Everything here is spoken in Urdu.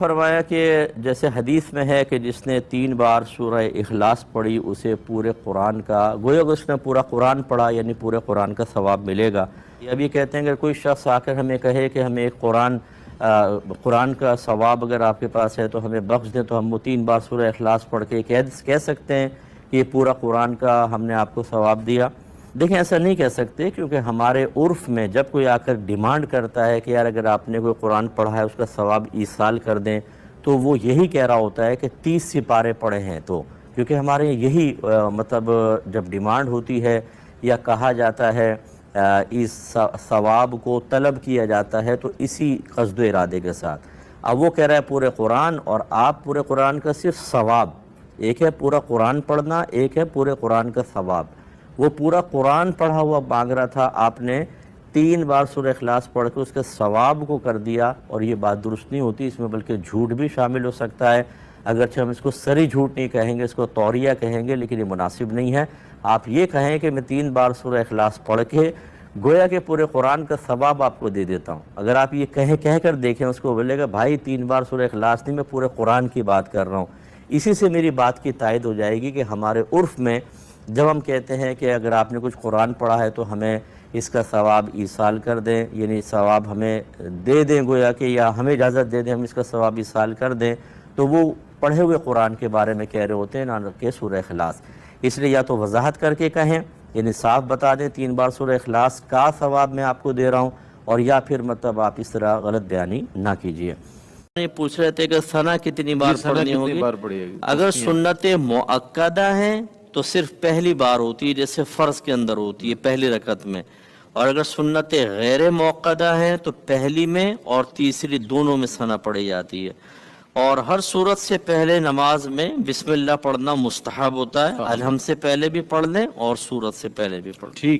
فرمایا کہ جیسے حدیث میں ہے کہ جس نے 3 بار سورہ اخلاص پڑھی اسے پورے قرآن کا گویا کہ اس نے پورا قرآن پڑھا، یعنی پورے قرآن کا ثواب ملے گا۔ یہ ابھی کہتے ہیں کہ کوئی شخص آ کر ہمیں کہے کہ ہمیں ایک قرآن کا ثواب اگر آپ کے پاس ہے تو ہمیں بخش دیں، تو ہم وہ 3 بار سورہ اخلاص پڑھ کے کہہ سکتے ہیں کہ یہ پورا قرآن کا ہم نے آپ کو ثواب دیا؟ دیکھیں ایسا نہیں کہہ سکتے، کیونکہ ہمارے عرف میں جب کوئی آ کر ڈیمانڈ کرتا ہے کہ یار اگر آپ نے کوئی قرآن پڑھا ہے اس کا ثواب ایصال کر دیں، تو وہ یہی کہہ رہا ہوتا ہے کہ 30 سپارے پڑھے ہیں، تو کیونکہ ہمارے یہی مطلب جب ڈیمانڈ ہوتی ہے یا کہا جاتا ہے اس ثواب کو طلب کیا جاتا ہے تو اسی قصد و ارادے کے ساتھ۔ اب وہ کہہ رہا ہے پورے قرآن، اور آپ پورے قرآن کا صرف ثواب، ایک ہے پورا قرآن پڑھنا، ایک ہے پورے قرآن کا ثواب۔ وہ پورا قرآن پڑھا ہوا مانگ رہا تھا، آپ نے 3 بار سورہ اخلاص پڑھ کے اس کے ثواب کو کر دیا، اور یہ بات درست نہیں ہوتی، اس میں بلکہ جھوٹ بھی شامل ہو سکتا ہے۔ اگرچہ ہم اس کو سری جھوٹ نہیں کہیں گے، اس کو توریہ کہیں گے، لیکن یہ مناسب نہیں ہے۔ آپ یہ کہیں کہ میں 3 بار سورہ اخلاص پڑھ کے گویا کہ پورے قرآن کا ثواب آپ کو دے دیتا ہوں۔ اگر آپ یہ کہہ کر دیکھیں اس کو، بولے گا بھائی 3 بار سورہ اخلاص نہیں، میں پورے قرآن کی بات کر رہا ہوں۔ اسی سے میری بات کی تائید ہو جائے گی کہ ہمارے عرف میں جب ہم کہتے ہیں کہ اگر آپ نے کچھ قرآن پڑھا ہے تو ہمیں اس کا ثواب ایصال کر دیں، یعنی ثواب ہمیں دے دیں گویا کہ، یا ہمیں اجازت دے دیں ہم اس کا ثواب ایصال کر دیں، تو وہ پڑھے ہوئے قرآن کے بارے میں کہہ رہے ہوتے ہیں، نہ کہ سورہ اخلاص۔ اس لیے یا تو وضاحت کر کے کہیں، یعنی صاف بتا دیں 3 بار سورہ اخلاص کا ثواب میں آپ کو دے رہا ہوں، اور یا پھر مطلب آپ اس طرح غلط بیانی نہ کیجیے۔ یہ پوچھ رہے تھے کہ ثنا کتنی بار پڑھنی ہوگی؟ اگر سنت مؤکدہ ہیں تو صرف پہلی بار ہوتی ہے، جیسے فرض کے اندر ہوتی ہے پہلی رکعت میں، اور اگر سنت غیر مؤکدہ ہیں تو پہلی میں اور تیسری دونوں میں ثنا پڑھی جاتی ہے۔ اور ہر صورت سے پہلے نماز میں بسم اللہ پڑھنا مستحب ہوتا ہے، الحمد سے پہلے بھی پڑھ لیں اور صورت سے پہلے بھی پڑھ لیں۔